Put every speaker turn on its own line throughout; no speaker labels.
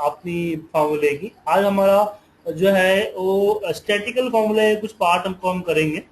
अपनी फॉर्मूले की। आज हमारा जो है वो स्टैटिकल फॉर्मूले कुछ पार्ट हम करेंगे।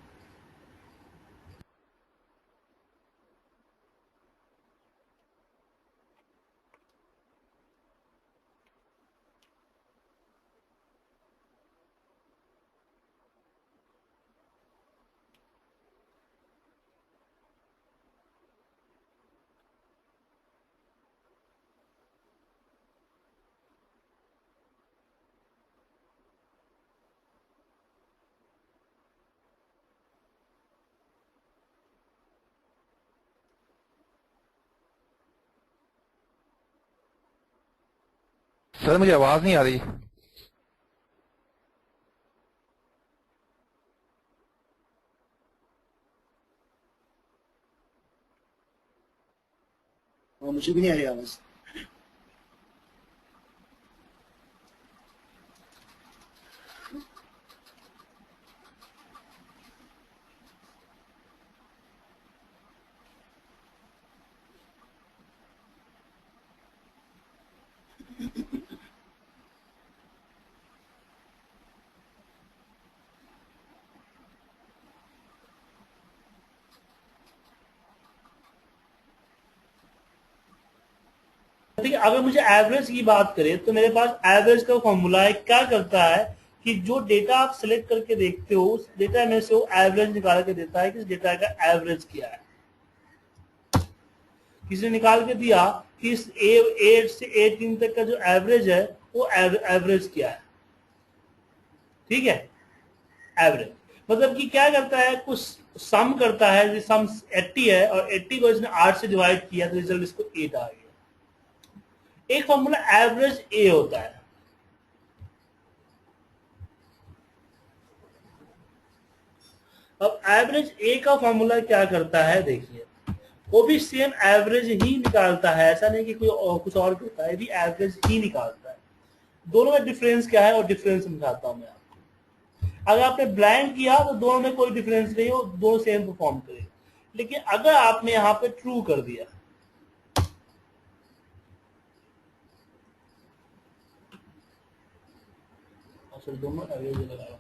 सर मुझे आवाज नहीं आ रही।
मुझे भी नहीं आ रही आवाज।
ठीक है, अगर मुझे एवरेज की बात करें तो मेरे पास एवरेज का फॉर्मूला है। क्या करता है कि जो डेटा आप सिलेक्ट करके देखते हो उस डेटा में से वो एवरेज निकाल के देता है कि इस डेटा का एवरेज क्या है। किसी ने निकाल के दिया कि इस A8 से A3 तक का जो एवरेज है वो एवरेज क्या है। ठीक है, एवरेज मतलब कि क्या करता है, कुछ सम करता है। जैसे सम 80 है और 80 को इसने 8 से डिवाइड किया तो रिजल्ट इसको 8 आ गया। एक फॉर्मूला एवरेज ए होता है। अब एवरेज ए का फॉर्मूला क्या करता है देखिए, वो भी सेम एवरेज ही निकालता है। ऐसा नहीं कि कोई कुछ और करता है, भी एवरेज ही निकालता है। दोनों में डिफरेंस क्या है और डिफरेंस समझाता हूं मैं आपको। अगर आपने ब्लैंक किया तो दोनों में कोई डिफरेंस नहीं हो, दोनों सेम परफॉर्म करेंगे। लेकिन अगर आपने यहाँ पे ट्रू कर दिया, दोनों एवरेज लगा,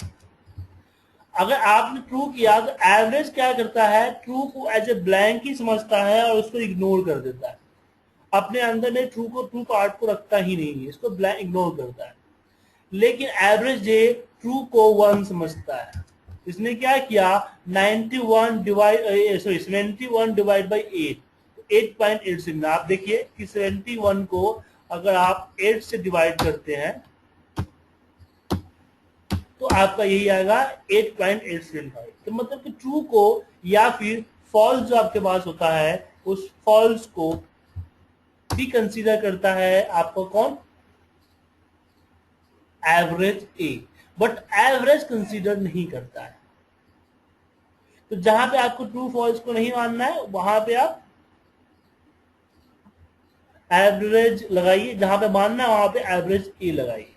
अगर आपने ट्रू किया तो एवरेज क्या करता है, ट्रू को एज ए ब्लैंक ही समझता है और उसको इग्नोर कर देता है। अपने अंदर में ट्रू पार्ट को रखता ही नहीं है, इसको ब्लैंक इग्नोर करता है। लेकिन एवरेज जे ट्रू को 1 समझता है। इसने क्या किया, 91 डिवाइड बाई 8, 8.8 से। आप देखिए कि 71 को अगर आप 8 से डिवाइड करते हैं तो आपका यही आएगा 8.875। तो मतलब कि ट्रू को या फिर फॉल्स जो आपके पास होता है उस फॉल्स को भी कंसीडर करता है आपका कौन, average A, but average consider नहीं करता है। तो जहां पे आपको ट्रू फॉल्स को नहीं मानना है वहां पे आप एवरेज लगाइए, जहां पे मानना है वहां पे एवरेज ए लगाइए।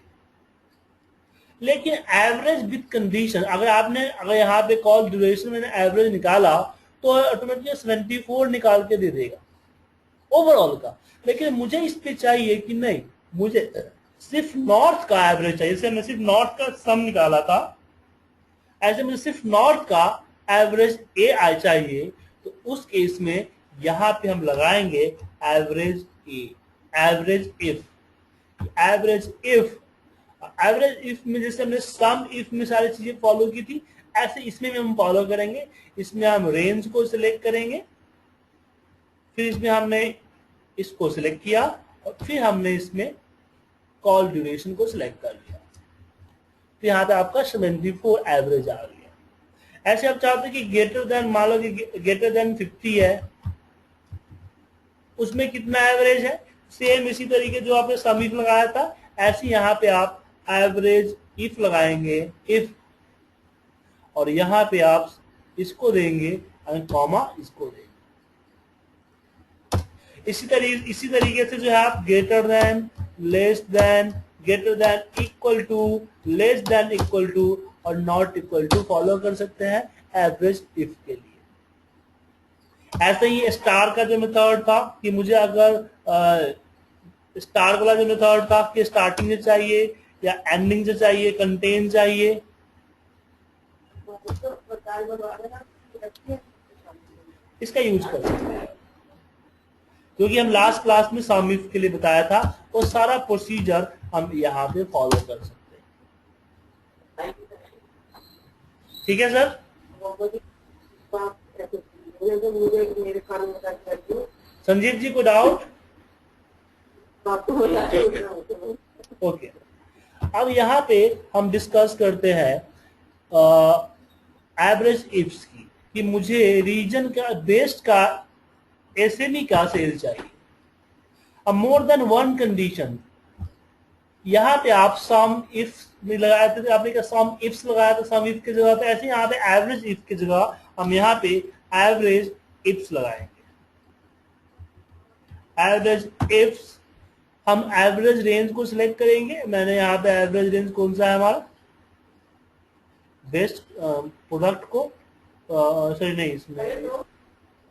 लेकिन एवरेज विथ कंडीशन, अगर यहाँ पे कॉल ड्यूरेशन में एवरेज निकाला तो ऑटोमेटिकली 74 निकाल के दे देगा ओवरऑल का। लेकिन मुझे इस पे चाहिए कि नहीं, मुझे सिर्फ नॉर्थ का एवरेज चाहिए। जैसे मैं सिर्फ नॉर्थ का सम निकाला था, ऐसे मुझे सिर्फ नॉर्थ का एवरेज ए आई चाहिए। तो उस केस में यहां पे हम लगाएंगे average A, average if. Average if, average if में जैसे हमने सम इफ में सारी चीजें फॉलो की थी, ऐसे इसमें भी हम फॉलो करेंगे। इसमें हम रेंज को सिलेक्ट करेंगे, फिर इसमें हमने इसको सिलेक्ट किया और फिर हमने इसमें कॉल ड्यूरेशन को सिलेक्ट कर लिया। तो यहाँ पे आपका 74 एवरेज आ गया। ऐसे आप चाहते हैं कि ग्रेटर देन, मान लो कि ग्रेटर देन 50 है, उसमें कितना एवरेज है। सेम इसी तरीके जो आपने सम इफ लगाया था, ऐसे यहाँ पे आप एवरेज इफ लगाएंगे, इफ, और यहाँ पे आप इसको देंगे और कॉमा इसको देंगे। इसी तरीके से जो है आप greater than, less than, greater than, equal to, less than equal to और नॉट इक्वल टू फॉलो कर सकते हैं एवरेज इफ के लिए। ऐसे ही स्टार का जो मेथड था कि मुझे अगर स्टार्ट वाला जो मेथड था कि स्टार्टिंग से चाहिए या एंडिंग से चाहिए, कंटेन चाहिए? इसका यूज कर सकते हैं, क्योंकि हम लास्ट क्लास में सम इफ के लिए बताया था, वो सारा प्रोसीजर हम यहाँ पे फॉलो कर सकते हैं। ठीक है सर? संजीव जी को डाउट? ओके, अब यहाँ पे हम डिस्कस करते हैं एवरेज इफ्स की, कि मुझे रीजन का बेस्ड का एसएमई का सेल चाहिए। अब मोर देन वन कंडीशन, यहाँ पे आप सम इफ में लगाए थे, आपने क्या सम इफ्स लगाया था सम इफ की जगह पे, ऐसे यहाँ पे एवरेज इफ की जगह हम यहाँ पे एवरेज इफ्स लगाएंगे। एवरेज इफ्स, हम एवरेज रेंज को सिलेक्ट करेंगे। मैंने यहाँ पे एवरेज रेंज कौन सा है हमारा, बेस्ट प्रोडक्ट को, सॉरी नहीं, इसमें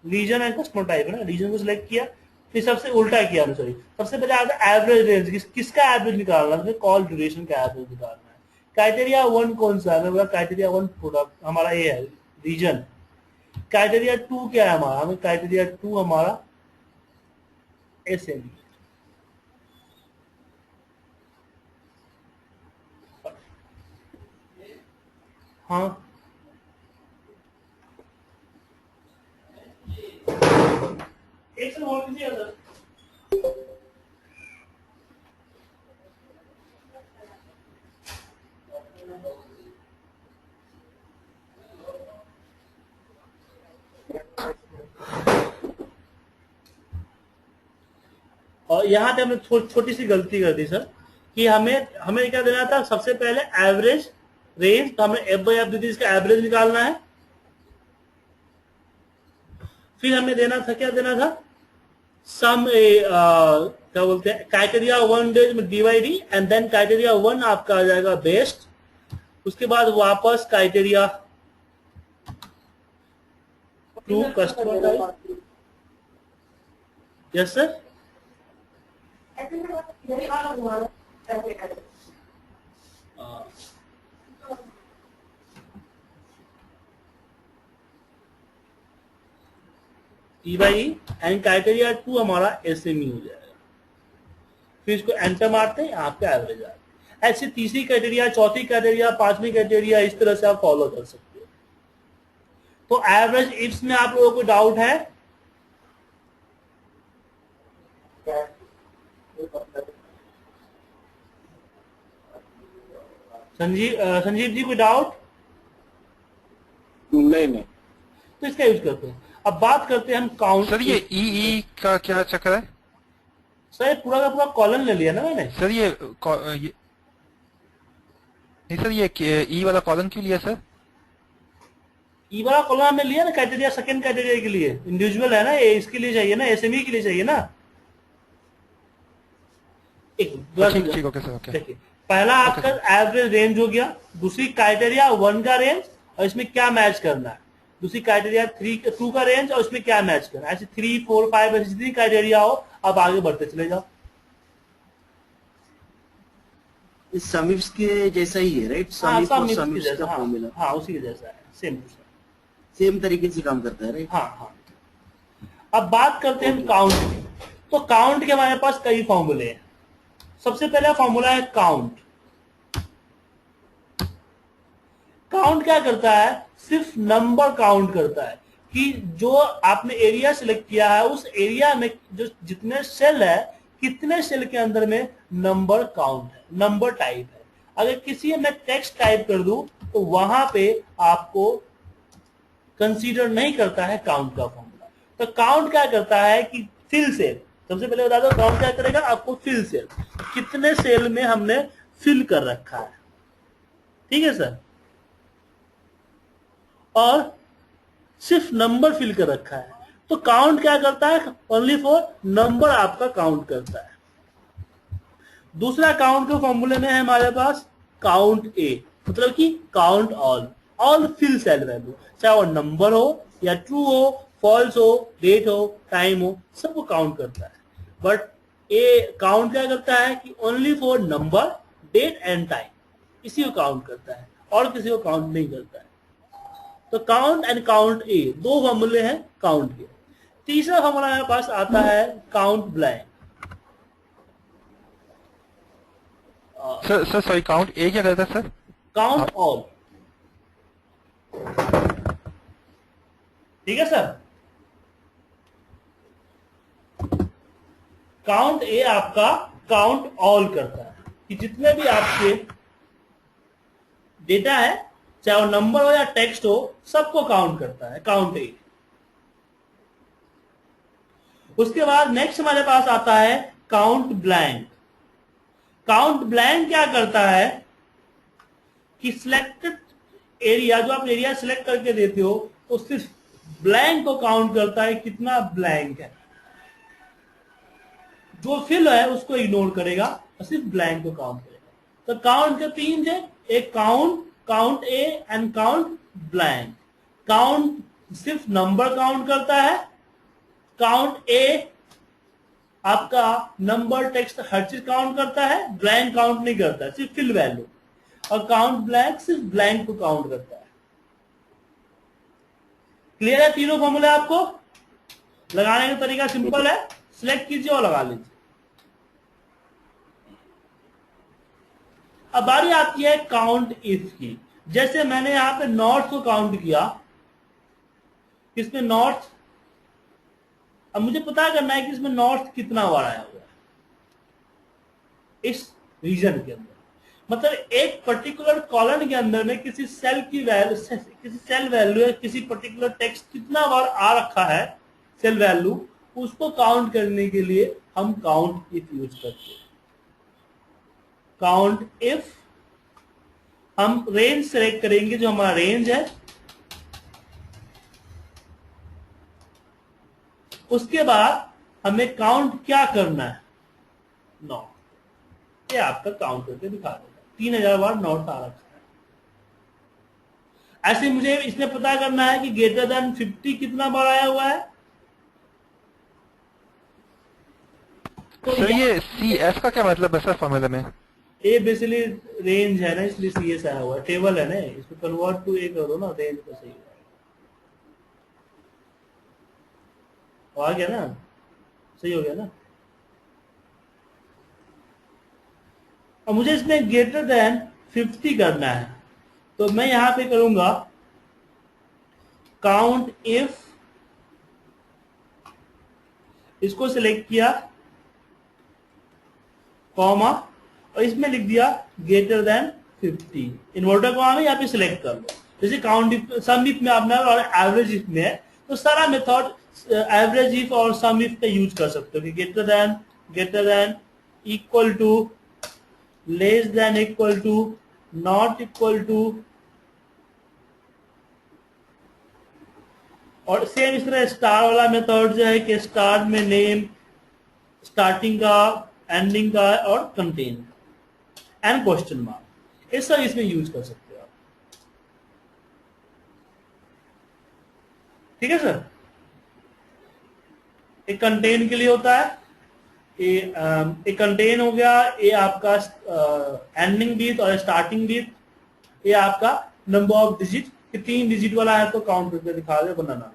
रीजन एंड कस्टमर टाइप है ना, रीजन को सिलेक्ट किया, फिर सबसे उल्टा किया, सॉरी सबसे पहले आपका एवरेज रेंज, किसका एवरेज निकालना है, कॉल ड्यूरेशन का एवरेज निकालना है। क्राइटेरिया 1 कौन सा है, मैं बोला क्राइटेरिया 1 प्रोडक्ट हमारा ये है रीजन। क्राइटेरिया 2 क्या है हमारा, हमें क्राइटेरिया 2 हमारा एसएमई। हाँ, एक से और कीजिए सर। और यहाँ पे हमने छोटी सी गलती कर दी सर, कि हमें क्या देना था, सबसे पहले एवरेज रेंज, तो हमें एफ बाई एफ दी थी, इसका एवरेज निकालना है। फिर हमें देना था, क्या देना था, सम क्या बोलते हैं, क्राइटेरिया 1 डेज में डीवाईडी, एंड देन क्राइटेरिया 1 आपका आ जाएगा बेस्ट, उसके बाद वापस criteria 2 customer type. Yes sir, E by and criteria 2 हमारा एसएमई हो जाएगा। फिर इसको एंटर मारते हैं, यहाँ पे एवरेज आ गया। ऐसे तीसरी क्राइटेरिया, चौथी क्राइटेरिया, पांचवी क्राइटेरिया, इस तरह से आप फॉलो कर सकते हो। तो एवरेज इफ्स में आप लोगों को डाउट है? संजीव जी कोई डाउट?
नहीं।
तो इसका यूज करते हैं। अब बात करते हैं हम काउंट।
सर ये ई का क्या चक्कर है?
सर पूरा का पूरा कॉलम ले लिया ना मैंने।
सर ये नहीं सर, ये ई वाला कॉलम क्यों लिया सर?
ई वाला कॉलम हमने लिया ना क्राइटेरिया, सेकंड क्राइटेरिया के लिए, इंडिविजुअल है ना ये, इसके लिए चाहिए ना, एसएमई के लिए चाहिए ना।
ठीक ओके सर, ओके।
देखिए, पहला आपका एवरेज रेंज हो गया, दूसरी क्राइटेरिया 1 का रेंज और इसमें क्या मैच करना है, दूसरी क्राइटेरिया 2 का रेंज और इसमें क्या मैच करना है। ऐसे 3, 4, 5 ऐसी जितनी क्राइटेरिया हो, आप आगे बढ़ते चले जाओ।
इस समिफ्स के जैसा ही है, राइट? समिफ और समिफ्स का फॉर्मूला,
हाँ उसी के जैसा है,
सेम तरीके से काम करता है, राइट?
हाँ। अब बात करते हैं काउंट की। तो काउंट के हमारे पास कई फॉर्मूले हैं। सबसे पहला फॉर्मूला है काउंट। काउंट क्या करता है, सिर्फ नंबर काउंट करता है कि जो आपने एरिया सिलेक्ट किया है उस एरिया में जो जितने सेल है, कितने सेल के अंदर में नंबर काउंट है, नंबर टाइप है। अगर किसी में टेक्स्ट टाइप कर दूं तो वहां पे आपको कंसीडर नहीं करता है काउंट का फॉर्मूला। तो काउंट क्या करता है कि फिल सेल, सबसे पहले बता दो काउंट क्या करेगा, आपको फिल सेल, कितने सेल में हमने फिल कर रखा है, ठीक है सर, और सिर्फ नंबर फिल कर रखा है। तो काउंट क्या करता है, ओनली फॉर नंबर आपका काउंट करता है। दूसरा काउंट के फॉर्मूले में है हमारे पास काउंट ए, मतलब कि count all fill cell value, चाहे वो नंबर हो या ट्रू हो, फॉल्स हो, डेट हो, टाइम हो, सबको काउंट करता है। बट ए काउंट क्या करता है कि only for number, date and time, इसी को काउंट करता है और किसी को काउंट नहीं करता है। तो काउंट एंड काउंट ए दो फॉर्मूले हैं काउंट के। तीसरा फॉर्मूला हमारे पास आता है count blank.
Sir sorry, count a क्या करता है सर?
Count all. ठीक है सर। काउंट ए आपका काउंट ऑल करता है कि जितने भी आपके डेटा है, चाहे वो नंबर हो या टेक्स्ट हो, सबको काउंट करता है काउंट ए। उसके बाद नेक्स्ट हमारे पास आता है काउंट ब्लैंक। काउंट ब्लैंक क्या करता है कि सिलेक्टेड एरिया, जो आप एरिया सिलेक्ट करके देते हो, तो सिर्फ ब्लैंक को काउंट करता है कितना ब्लैंक है। जो फिल है उसको इग्नोर करेगा और सिर्फ ब्लैंक को काउंट करेगा। तो काउंट के तीन थे, एक count, count A and count blank. Count सिर्फ नंबर काउंट करता है, काउंट ए आपका नंबर, टेक्स्ट, हर चीज काउंट करता है, ब्लैंक काउंट नहीं करता है, सिर्फ फिल वैल्यू। और काउंट ब्लैंक सिर्फ ब्लैंक को काउंट करता है। क्लियर है तीनों फॉर्मूले? आपको लगाने का तरीका सिंपल है, सिलेक्ट कीजिए और लगा लीजिए। अब बारी आती है काउंट इफ की। जैसे मैंने यहां पे नॉर्थ को काउंट किया, इसमें नॉर्थ, अब मुझे पता करना है कि इसमें नॉर्थ कितना बार आया हुआ है इस रीजन के अंदर। मतलब एक पर्टिकुलर कॉलम के अंदर में किसी सेल की वैल्यू, किसी सेल वैल्यू या किसी पर्टिकुलर टेक्स्ट कितना बार आ रखा है सेल वैल्यू, उसको काउंट करने के लिए हम काउंट इफ यूज करते हैं। काउंट इफ हम रेंज सेलेक्ट करेंगे, जो हमारा रेंज है, उसके बाद हमें काउंट क्या करना है, नॉट। ये आपका काउंट करके दिखा देगा 3000 बार नॉट आ रखा है। ऐसे मुझे इसमें पता करना है कि ग्रेटर देन 50 कितना बार आया हुआ है। तो
सर ये सी एफ का क्या मतलब है सर फॉर्मूला में?
ए बेसिकली रेंज है ना, इसलिए सी एस आया हुआ है, टेबल है ना, इसको कन्वर्ट टू ए करो ना, रेंज तो सही है। आ गया ना, सही हो गया ना। अब मुझे इसमें ग्रेटर देन 50 करना है, तो मैं यहां पे करूंगा काउंट इफ, इसको सिलेक्ट किया, कॉमा, और इसमें लिख दिया ग्रेटर देन 50। इन्वर्टर को हमें यहाँ पे सिलेक्ट कर लो। जैसे काउंट इफ, सम इफ में आपने और एवरेज इफ में है, तो सारा मेथड एवरेज इफ और सम इफ का यूज कर सकते हो कि greater than, equal to, less than equal to, not equal to, और सेम इस तरह स्टार वाला मेथड जो है कि स्टार में नेम, स्टार्टिंग का, एंडिंग का और कंटेन एंड क्वेश्चन मार्क, ये सब इसमें यूज कर सकते हो आप। ठीक है सर। एक कंटेन के लिए होता है, एक कंटेन हो गया, ये आपका एंडिंग बीट और स्टार्टिंग बीट, ये आपका नंबर ऑफ डिजिट, 3 डिजिट वाला है तो काउंट करके दिखा दे, बनाना।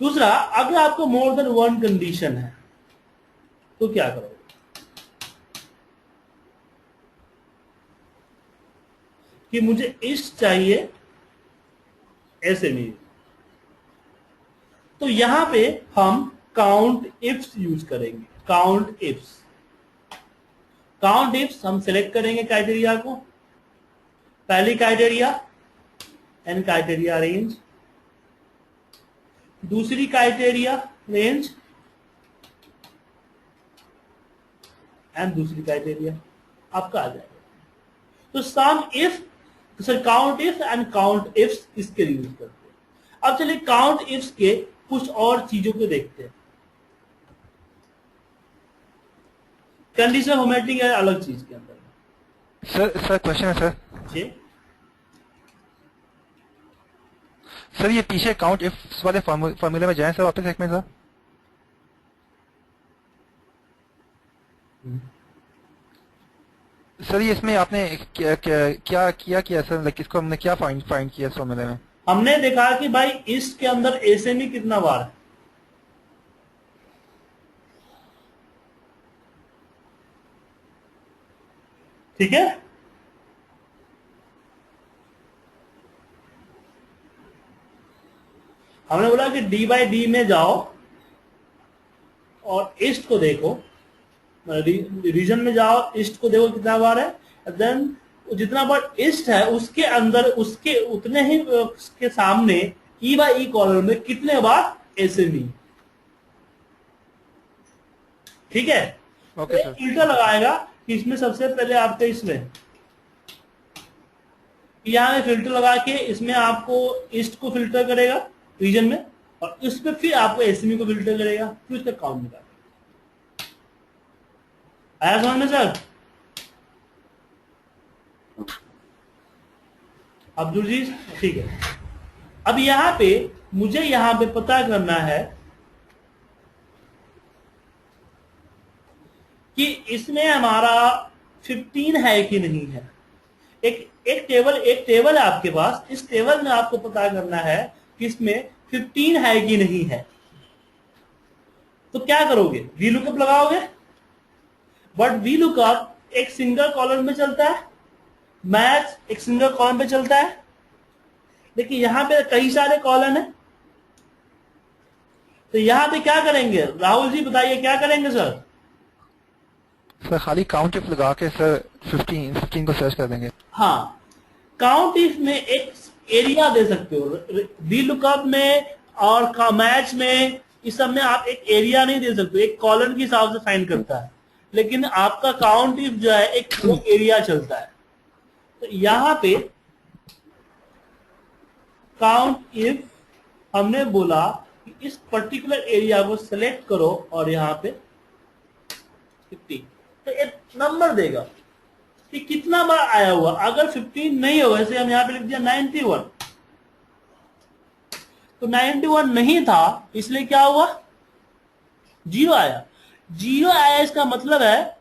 दूसरा, अगर आपको मोर देन 1 कंडीशन है तो क्या करोगे? कि मुझे इस चाहिए, ऐसे नहीं, तो यहां पे हम काउंट इफ्स यूज करेंगे। काउंट इफ्स, काउंट इफ्स हम सिलेक्ट करेंगे क्राइटेरिया को। पहली क्राइटेरिया एंड क्राइटेरिया रेंज, दूसरी क्राइटेरिया रेंज एंड दूसरी क्राइटेरिया आपका आ जाएगा। तो sum if, sir count if and count ifs इसके यूज करते हैं। अब चलिए काउंट इफ्स के कुछ और चीजों को देखते हैं। कंडीशन फॉर्मेटिंग है अलग चीज के अंदर।
सर क्वेश्चन है सर।
जी
सर ये पीछे काउंट इफ वाले फॉर्मूले में जाएं सर वापस एक मिनट सर। सर ये इसमें आपने क्या किया सर, लाइक इसको हमने क्या फाइंड फाइंड किया इस फॉर्मूले में?
हमने देखा कि भाई ईस्ट के अंदर एसएमई कितना बार है, ठीक है। हमने बोला कि डी बाई डी में जाओ और ईस्ट को देखो, रीजन में जाओ, ईस्ट को देखो कितना बार है, देन जितना बार ईस्ट है उसके अंदर उसके उतने ही उसके सामने ई बाई ई कॉलम में कितने बार एसएमई, ठीक है।
ओके
तो फिल्टर लगाएगा कि इसमें सबसे पहले आपके इसमें यहाँ में फिल्टर लगा के इसमें आपको ईस्ट को फिल्टर करेगा रीजन में, और उस पर फिर आपको एसएमई को फिल्टर करेगा, फिर उसका काउंट निकालेगा। आया समझ में सर? अब्दुल जी ठीक है। अब यहां पे मुझे यहां पे पता करना है कि इसमें हमारा 15 है कि नहीं है। एक टेबल है आपके पास, इस टेबल में आपको पता करना है कि इसमें 15 है कि नहीं है। तो क्या करोगे, वी लुकअप लगाओगे, बट वी लुकअप एक सिंगल कॉलम में चलता है, मैच एक सिंगल कॉलम पे चलता है, लेकिन यहां पे कई सारे कॉलम है। तो यहां पे क्या करेंगे राहुल जी, बताइए क्या करेंगे सर?
सर खाली काउंट इफ लगा के सर 15 को सर्च कर देंगे।
हाँ, काउंट इफ में एक एरिया दे सकते हो, वी लुकअप में और मैच में, इस सब में आप एक एरिया नहीं दे सकते, एक कॉलम के हिसाब से फाइंड करता है, लेकिन आपका काउंट इफ जो है एक एरिया चलता है। तो यहां पे काउंट इफ हमने बोला कि इस पर्टिकुलर एरिया को सिलेक्ट करो और यहां पे 50, तो एक नंबर देगा कि कितना बार आया हुआ। अगर 15 नहीं होगा, जैसे हम यहां पे लिख दिया 91, तो 91 नहीं था, इसलिए क्या हुआ, 0 आया। 0 आया इसका मतलब है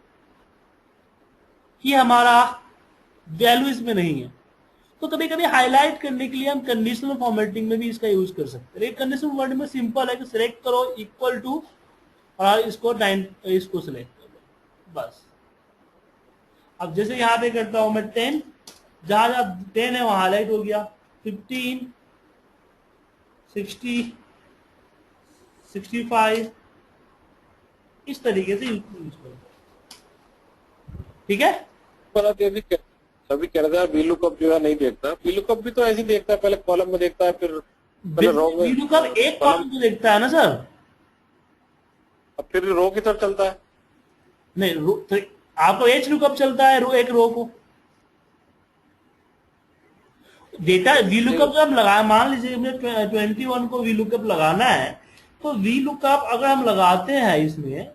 कि हमारा वैल्यू इसमें नहीं है। तो कभी कभी हाईलाइट करने के लिए हम कंडीशनल फॉर्मेटिंग में भी इसका यूज कर सकते हैं। कंडीशनल फॉर्मेटिंग में सिंपल है कि सिलेक्ट करो इक्वल टू और इसको सिलेक्ट करो, बस। अब जैसे यहां पे करता हूं मैं 10, जहां जहां 10 है वहां हाईलाइट हो गया, 15, 60, 65, इस तरीके से यूज करो, ठीक है।
पर आप ये भी सभी कह रहे थे वीलुकअप जो है नहीं देखता, वीलुकअप भी तो ऐसे ही देखता है, पहले कॉलम में देखता है, फिर पहले रो में,
वीलुकअप एक कॉलम को देखता है ना सर,
अब फिर रो की तरफ चलता है।
नहीं तो आपको एच लुकअप चलता है, एक रो को डेटा वीलुकअप जब लगाए, मान लीजिए हमें 21 को वीलुकअप लगाना है, तो वीलुकअप अगर हम लगाते हैं इसमें,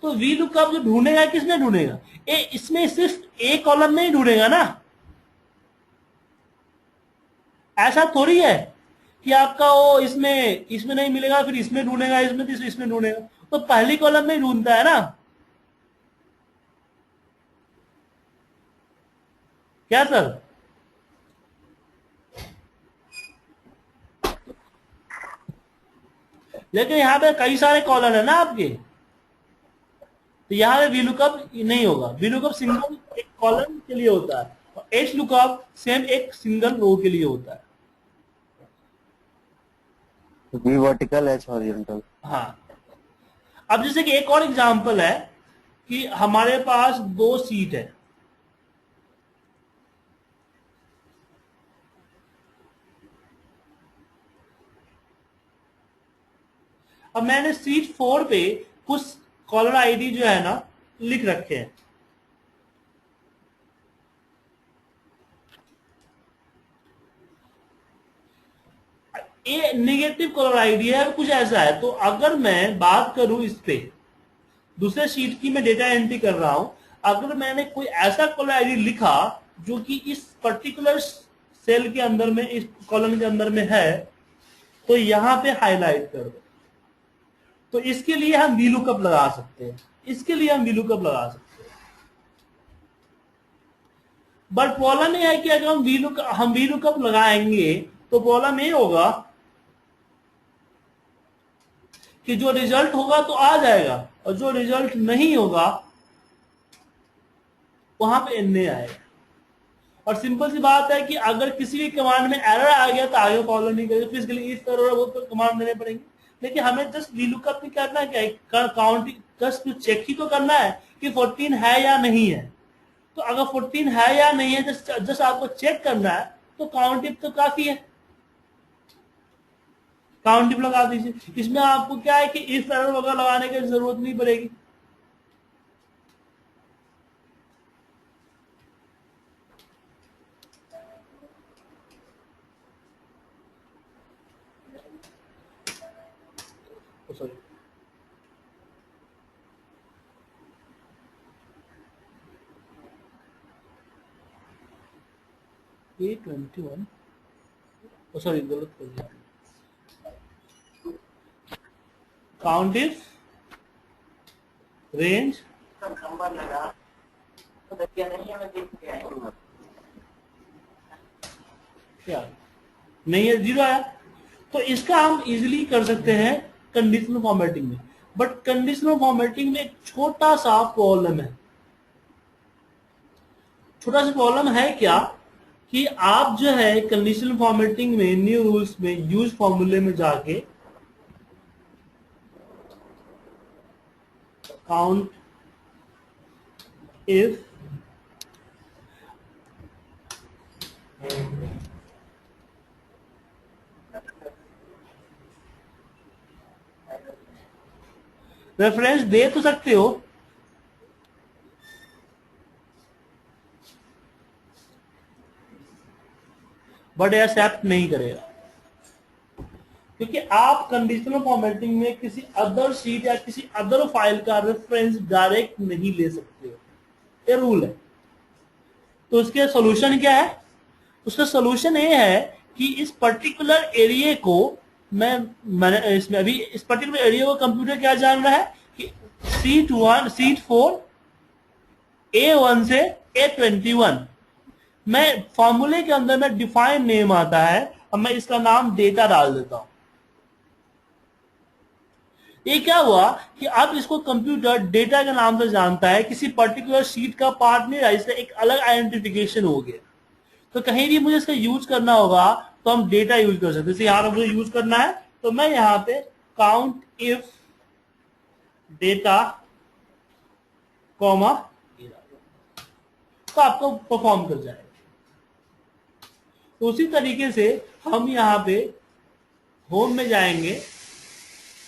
तो वीलुकअप जो ढूंढेगा किसमें ढूंढेगा, इसमें सिर्फ एक कॉलम में ही ढूंढेगा ना। ऐसा थोड़ी है कि आपका वो इसमें नहीं मिलेगा फिर इसमें ढूंढेगा, इसमें तो इसमें ढूंढेगा, तो पहली कॉलम में ही ढूंढता है ना, क्या सर? लेकिन यहां पे कई सारे कॉलम है ना आपके, तो यहां पे वीलुकअप नहीं होगा। वीलुकअप सिंगल एक कॉलम के लिए होता है, और एच लुकअप सेम एक सिंगल रो के लिए होता है।
V vertical H horizontal.
हाँ, अब जैसे कि एक और एग्जांपल है कि हमारे पास 2 सीट है, अब मैंने सीट 4 पे कुछ कॉलर आईडी जो है ना लिख रखे हैं। ये नेगेटिव कॉलर आईडी है, कुछ ऐसा है। तो अगर मैं बात करूं इस पे, दूसरे शीट की मैं डेटा एंट्री कर रहा हूं, अगर मैंने कोई ऐसा कॉलर आईडी लिखा जो कि इस पर्टिकुलर सेल के अंदर में, इस कॉलम के अंदर में है, तो यहां पे हाईलाइट कर दो। तो इसके लिए हम VLOOKUP लगा सकते हैं, इसके लिए हम VLOOKUP लगा सकते हैं। बट प्रॉब्लम ये है कि अगर हम VLOOKUP लगाएंगे तो प्रॉब्लम ये होगा कि जो रिजल्ट होगा तो आ जाएगा, और जो रिजल्ट नहीं होगा वहां पे NA आएगा। और सिंपल सी बात है कि अगर किसी भी कमांड में एरर आ गया तो आगे फॉलो नहीं करेगा, फिर इसके लिए इस तरह वो तो कमांड देने पड़ेंगे। लेकिन हमें जस्ट VLOOKUP नहीं करना है, क्या काउंट जस्ट चेक ही तो करना है कि 14 है या नहीं है। तो अगर 14 है या नहीं है, जस्ट आपको चेक करना है, तो काउंट इफ तो काफी है, काउंट इफ लगा दीजिए। इसमें आपको क्या है कि इफ एरर वगैरह लगाने की जरूरत नहीं पड़ेगी। सॉरी, A21, सॉरी गलत कर दिया। काउंट इफ रेंज क्या नहीं है, 0 आया। तो इसका हम इजीली कर सकते हैं कंडीशनल फॉर्मेटिंग में। बट कंडीशनल फॉर्मेटिंग में एक छोटा सा प्रॉब्लम है। छोटा सा प्रॉब्लम है क्या कि आप जो है कंडीशनल फॉर्मेटिंग में न्यू रूल्स में यूज फॉर्मूले में जाके काउंट इफ रेफरेंस दे तो सकते हो, बट एक्सेप्ट नहीं करेगा, क्योंकि आप कंडीशनल फॉर्मेटिंग में किसी अदर शीट या किसी अदर फाइल का रेफरेंस डायरेक्ट नहीं ले सकते हो, ये रूल है। तो उसके सॉल्यूशन क्या है? उसका सॉल्यूशन ये है कि इस पर्टिकुलर एरिया को मैंने इसमें अभी इस पर्टिकुलर एरिया को कंप्यूटर क्या जान रहा है कि सीट 4 A1 से A21 मैं फॉर्मूले के अंदर में डिफाइन नेम आता है और मैं इसका नाम डेटा डाल देता हूं। ये क्या हुआ कि अब इसको कंप्यूटर डेटा के नाम से जानता है, किसी पर्टिकुलर शीट का पार्ट नहीं रहा, इसका एक अलग आइडेंटिफिकेशन हो गया। तो कहीं भी मुझे इसका यूज करना होगा तो हम डेटा यूज कर सकते हैं। जैसे यहां पर मुझे यूज करना है तो मैं यहां पे काउंट इफ डेटा कॉमा तो आपको परफॉर्म कर जाएगा। तो उसी तरीके से हम यहां पे होम में जाएंगे,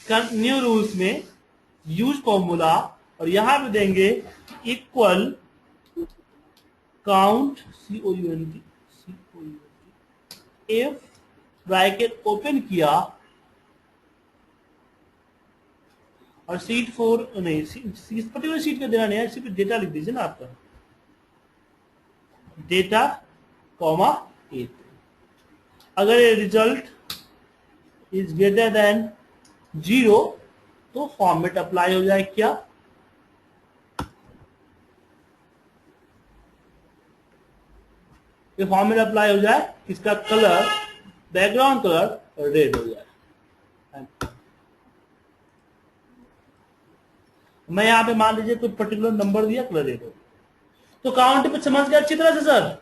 न्यू रूल्स में यूज फॉर्मूला और यहां पे देंगे equal count COUNT if bracket open किया और सीट 4 नहीं पर्टिकुलर सीट का देना नहीं है, सिर्फ डेटा लिख दीजिए ना आपका डेटा कॉमा 8। अगर ये रिजल्ट इज ग्रेटर देन 0 तो फॉर्मेट अप्लाई हो जाए। क्या ये फॉर्मेट अप्लाई हो जाए, इसका कलर बैकग्राउंड कलर रेड हो जाए। मैं यहां पे मान लीजिए कोई पर्टिकुलर नंबर दिया, कलर रेड हो। तो काउंट पे समझ गया अच्छी तरह से सर?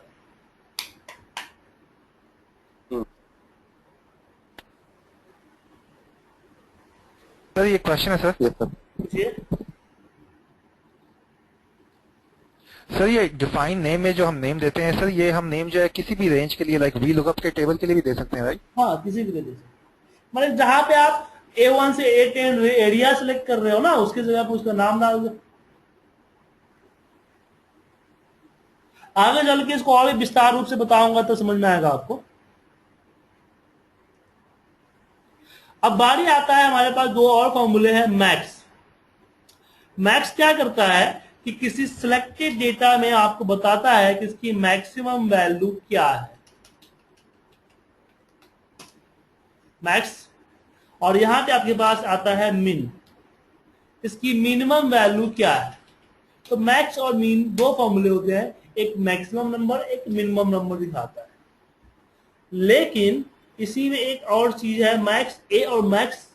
सर ये क्वेश्चन है सर।
Yes sir.
पूछिए।
सर ये डिफाइन नेम में जो हम नेम देते हैं सर, ये हम नेम जो है किसी भी रेंज के लिए लाइक VLOOKUP के टेबल के लिए भी दे सकते हैं, राइट?
हाँ, किसी भी तरीके से, मतलब जहां पे आप A1 से A10 एरिया सेलेक्ट कर रहे हो ना, उसकी जगह पे उसका नाम डाल दो। आगे चल के इसको और भी विस्तार रूप से बताऊंगा तो समझ में आएगा आपको। अब बारी आता है, हमारे पास दो और फॉर्मूले हैं। मैक्स क्या करता है कि किसी सिलेक्टेड डेटा में आपको बताता है कि इसकी मैक्सिमम वैल्यू क्या है, मैक्स। और यहां पे आपके पास आता है मिन। इसकी मिनिमम वैल्यू क्या है। तो मैक्स और मीन दो फॉर्मूले होते हैं, एक मैक्सिमम नंबर एक मिनिमम नंबर दिखाता है। लेकिन इसी में एक और चीज है, मैक्स ए और मैक्स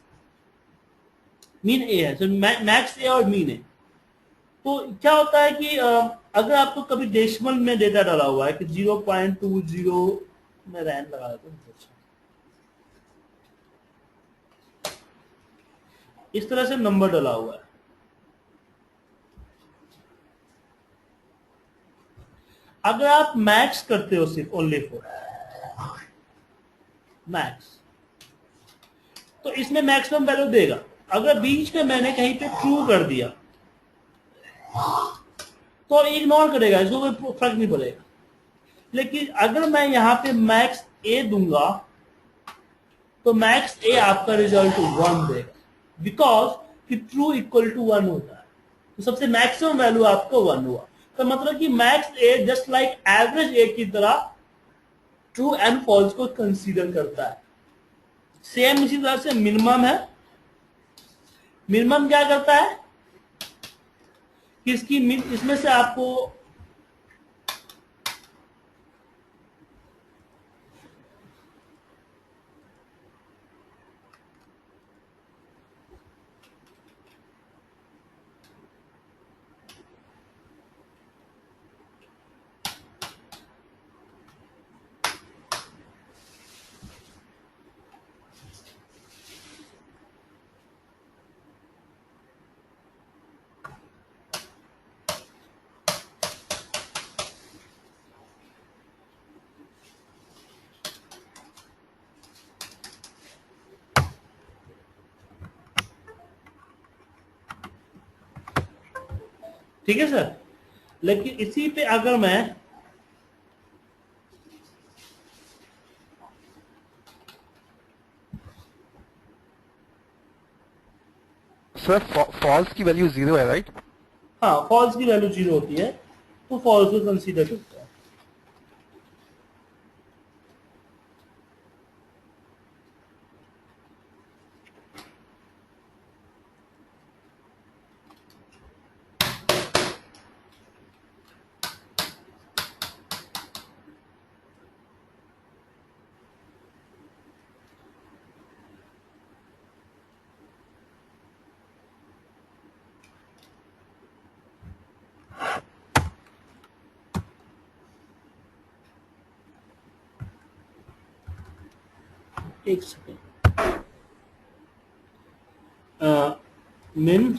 मीन ए है, तो मैक्स ए और मीन ए। तो क्या होता है कि अगर आपको कभी डेसिमल में डेटा डाला हुआ है कि 0.20 में रैन लगा देता हूं, इस तरह से नंबर डाला हुआ है। अगर आप मैक्स करते हो सिर्फ ओनली फॉर मैक्स, तो इसमें मैक्सिमम वैल्यू देगा। अगर बीच में मैंने कहीं पे ट्रू कर दिया तो इग्नोर करेगा, इसको कोई फर्क नहीं पड़ेगा। लेकिन अगर मैं यहां पे मैक्स ए दूंगा तो मैक्स ए आपका रिजल्ट 1 देगा, बिकॉज कि ट्रू इक्वल टू 1 होता है। तो सबसे मैक्सिमम वैल्यू आपका 1 हुआ। तो मतलब कि मैक्स ए जस्ट लाइक एवरेज ए की तरह ट्रू एंड फॉल्स को कंसीडर करता है। सेम इसी तरह से मिनिमम है। मिनिमम क्या करता है कि इसमें से आपको ठीक है सर। लेकिन इसी पे अगर मैं
सर फॉल्स की वैल्यू 0 है, राइट?
हाँ, फॉल्स की वैल्यू 0 होती है तो फॉल्स को कंसीडर करता है। एक सेकेंड, मिन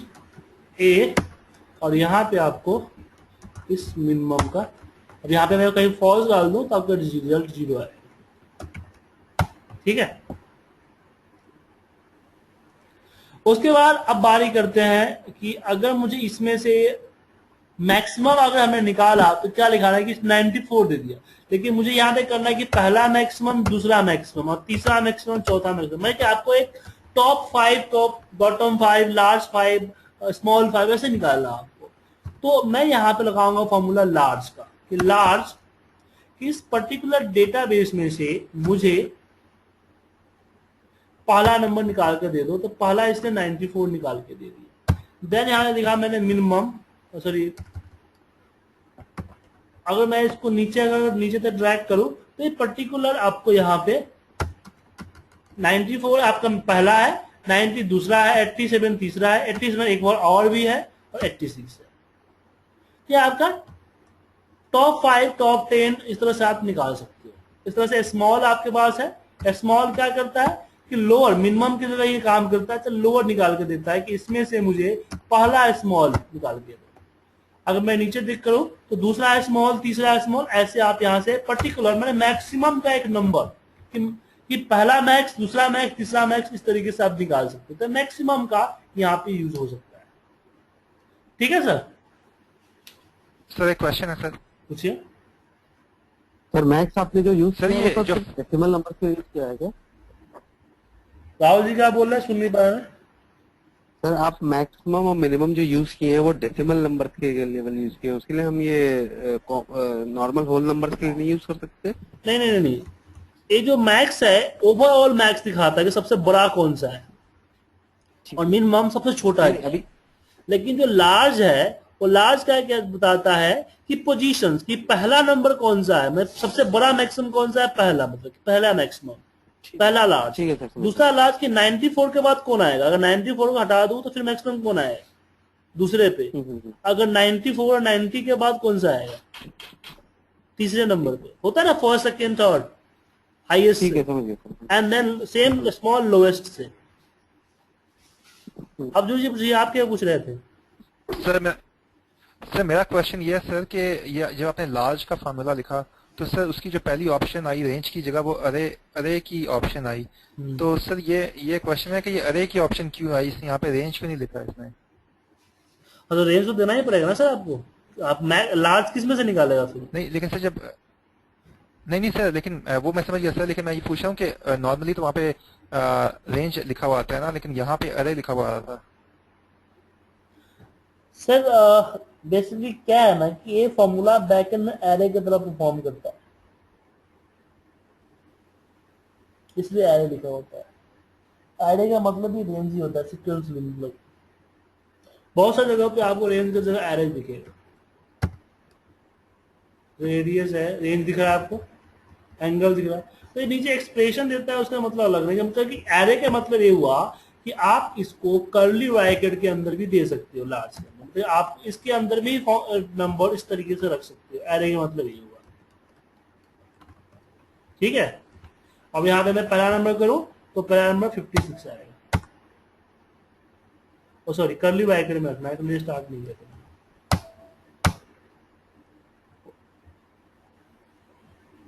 ए और यहां पे आपको इस मिनिमम का, अब यहां पे मैं कहीं फॉल्स डाल दूं तो आपका रिजल्ट 0 है। ठीक है। उसके बाद अब बारी करते हैं कि अगर मुझे इसमें से मैक्सिमम अगर हमने निकाला तो क्या लिखा है कि 94 दे दिया। लेकिन मुझे यहाँ पे करना है कि पहला मैक्सिमम, दूसरा मैक्सिमम और तीसरा मैक्सिमम, चौथा मैक्सिमम। मैं क्या आपको एक top 5, top bottom 5, large 5, small 5 ऐसे निकालना आपको। तो मैं यहाँ पे लगाऊंगा फॉर्मूला लार्ज का, कि लार्ज इस पर्टिकुलर डेटाबेस में से मुझे पहला नंबर निकाल के दे दो। तो पहला इसने 94 निकाल के दे दिया। देन यहाँ लिखा मैंने मिनिमम, सॉरी अगर मैं इसको नीचे तक ड्रैग करूं तो ये पर्टिकुलर आपको यहाँ पे 94 आपका पहला है, 90 दूसरा है, 87 तीसरा है, 87 एक और भी है और 86 है। ये आपका टॉप 5, टॉप 10 इस तरह से आप निकाल सकते हो। इस तरह से स्मॉल आपके पास है। स्मॉल क्या करता है कि लोअर मिनिमम की तरह ये काम करता है, तो लोअर निकाल के देता है कि इसमें से मुझे पहला स्मॉल निकाल के दो। अगर मैं नीचे देख करूं तो दूसरा स्मॉल, तीसरा स्मॉल, ऐसे आप यहां से पर्टिकुलर मैंने मैक्सिमम का एक नंबर कि पहला मैक्स, दूसरा मैक्स, तीसरा मैक्स, इस तरीके से आप निकाल सकते हो। तो मैक्सिमम का यहाँ पे यूज हो सकता है। ठीक है सर।
सर एक क्वेश्चन है सर।
पूछिए
सर। मैक्स आपने जो यूज
सर, ये जो
डेसिमल नंबर से यूज किया है क्या?
राहुल जी क्या बोल रहे हैं, सुन नहीं पा रहे हैं।
सर आप मैक्सिमम और मिनिमम जो यूज किए हैं वो डेसिमल नंबर के लेवल यूज किए हैं, उसके लिए हम ये नॉर्मल होल नंबर के लिए नहीं यूज कर सकते?
नहीं, ये जो मैक्स है ओवरऑल मैक्स दिखाता है कि सबसे बड़ा कौन सा है और मिनिमम सबसे छोटा है।
अभी
लेकिन जो लार्ज है वो लार्ज का क्या बताता है कि पोजीशंस, कि पहला नंबर कौन सा है, मतलब सबसे बड़ा मैक्सिमम कौन सा है, पहला, मतलब कि पहला मैक्सिमम, पहला लार्ज।
ठीक है सर, समझ
दूसरा लार्ज की 94 के बाद कौन आएगा, अगर 94 को हटा दूं तो फिर मैक्सिमम कौन आएगा दूसरे पे, अगर 94 और 90 के बाद कौन सा आएगा तीसरे नंबर पे, होता है ना फर्स्ट सेकेंड थर्ड हाईएस्ट,
ठीक है, समझ गया sir.
And then same small lowest से। अब जो जी आप क्या पूछ रहे थे?
सर मेरा क्वेश्चन ये है सर कि ये जब आपने लार्ज का फार्मूला लिखा तो सर उसकी जो पहली ऑप्शन आई रेंज की जगह वो अरे की ऑप्शन आई, तो सर ये क्वेश्चन है कि ये अरे की ऑप्शन क्यों आई, इसने यहाँ पे रेंज क्यों नहीं लिखा इसमें?
तो रेंज तो देना ही पड़ेगा ना सर आपको, आप लार्ज किस में से निकालेगा फिर?
नहीं लेकिन सर जब नहीं सर, लेकिन वो मैं समझ गया सर, लेकिन मैं ये पूछ रहा हूँ कि नॉर्मली तो वहाँ पे रेंज लिखा हुआ आता है ना, लेकिन यहाँ पे अरे लिखा हुआ आता है।
सर बेसिकली क्या है ना कि ये फॉर्मूला बैकएंड में एरे की तरह परफॉर्म करता है, इसलिए एरे लिखा होता है। एरे का मतलब ही रेंज ही होता है, सीक्वेंस मतलब। बहुत सारी जगह पे आपको रेंज की जगह एरे दिखेगा, रेडियस है, रेंज दिख रहा है आपको, एंगल दिख रहा है, तो ये नीचे एक्सप्रेशन देता है, उसका मतलब अलग नहीं। मतलब कि एरे का मतलब ये हुआ कि आप इसको कर्ली ब्रैकेट के अंदर भी दे सकते हो, लार्ज के अंदर, तो आप इसके अंदर भी नंबर इस तरीके से रख सकते हो, एरे का मतलब ये हुआ। ठीक है, अब यहाँ पे मैं पहला नंबर करूं तो पहला नंबर 56 आएगा, ओ सॉरी कर्ली ब्रैकेट में रखना है, तो मुझे स्टार्ट नहीं किया,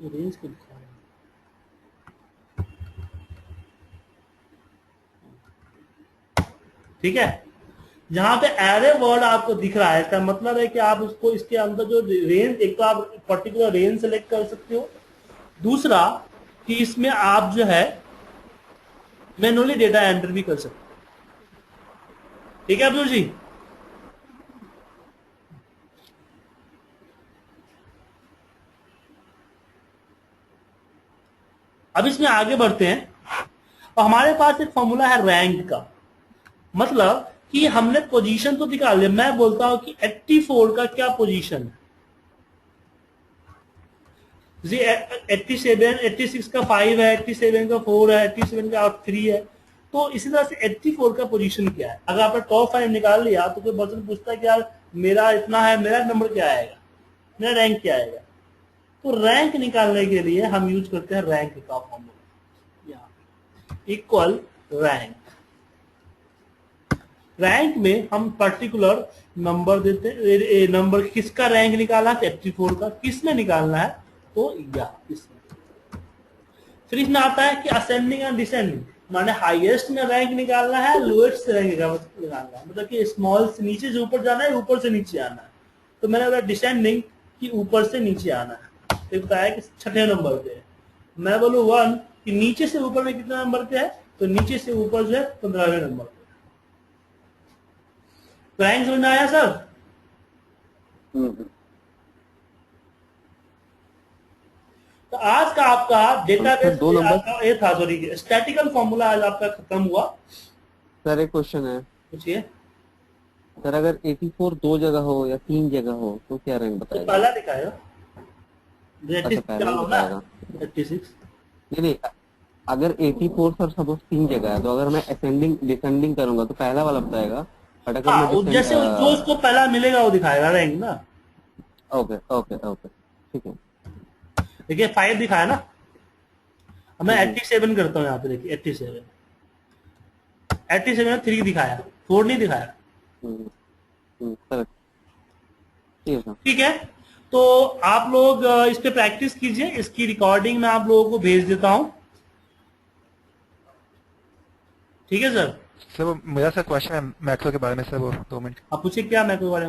रेंज को दिखा रहा है। ठीक है, जहां पे एरे वर्ड आपको दिख रहा है इसका मतलब है कि आप उसको इसके अंदर जो रेंज, एक तो आप पर्टिकुलर रेंज सेलेक्ट कर सकते हो, दूसरा कि इसमें आप जो है मैनुअली डेटा एंटर भी कर सकते हो। ठीक है अब्दुल जी? अब इसमें आगे बढ़ते हैं और हमारे पास एक फॉर्मूला है रैंक का, मतलब कि हमने पोजीशन तो निकाल लिया। मैं बोलता हूं कि 84 का क्या पोजीशन है, 87, 86 का 5 है, 87 का 4 है, 87 का 3 है, तो इसी तरह से 84 का पोजीशन क्या है। अगर आपने टॉप 5 निकाल लिया तो कोई पर्सन पूछता है कि यार मेरा इतना है, मेरा नंबर क्या आएगा, मेरा रैंक क्या आएगा, तो रैंक निकालने के लिए हम यूज करते हैं रैंक का फॉर्मूला, इक्वल रैंक। रैंक में हम पर्टिकुलर नंबर देते हैं, नंबर किसका रैंक निकाला, 84 का, किसमें निकालना है तो इसमें। फिर इसमें आता है कि असेंडिंग एंड डिसेंडिंग, माने हाईएस्ट में रैंक निकालना है, लोएस्ट से रैंक निकालना है, मतलब कि स्मॉल से नीचे से ऊपर जाना है, ऊपर से नीचे आना है। तो मैंने बोला डिसेंडिंग कि ऊपर से नीचे आना है, तो बताया कि 6ठे नंबर पे है। मैं बोलूँ 1 कि नीचे से ऊपर में कितना नंबर पे है, तो नीचे से ऊपर जो है 15वें नंबर पे। रैंक समझ में आया सर? तो आज का आपका डेटाबेस
दो नंबर
ये था, सॉरी स्टैटिकल फॉर्मूला आज आपका खत्म हुआ।
सर एक क्वेश्चन है,
पूछिए
सर अगर 84 दो जगह हो या 3 जगह हो तो क्या रैंक
तो
बताएगा?
पहला दिखाएगा,
अच्छा, पहला ही बताएगा।
86।
नहीं, अगर 84 सर सपोज 3 जगह है, तो अगर मैं असेंडिंग डिसेंडिंग करूंगा तो पहला वाला बताएगा, बट अगर मैं
जैसे जो उसको पहला मिलेगा वो दिखाएगा रैंक ना।
ओके ओके ओके, ठीक है।
देखिए 5 दिखाया ना, अब मैं 87 करता हूँ यहाँ पे, देखिए 87 में 3 दिखाया, 4 नहीं दिखाया।
सर
ठीक है, तो आप लोग इस पे प्रैक्टिस कीजिए, इसकी रिकॉर्डिंग मैं आप लोगों को भेज देता हूँ। ठीक है सर?
सर वो मेरा सर क्वेश्चन है मैक्रो के बारे में सर, वो 2 मिनट
आप पूछिए क्या मैक्रो के बारे में।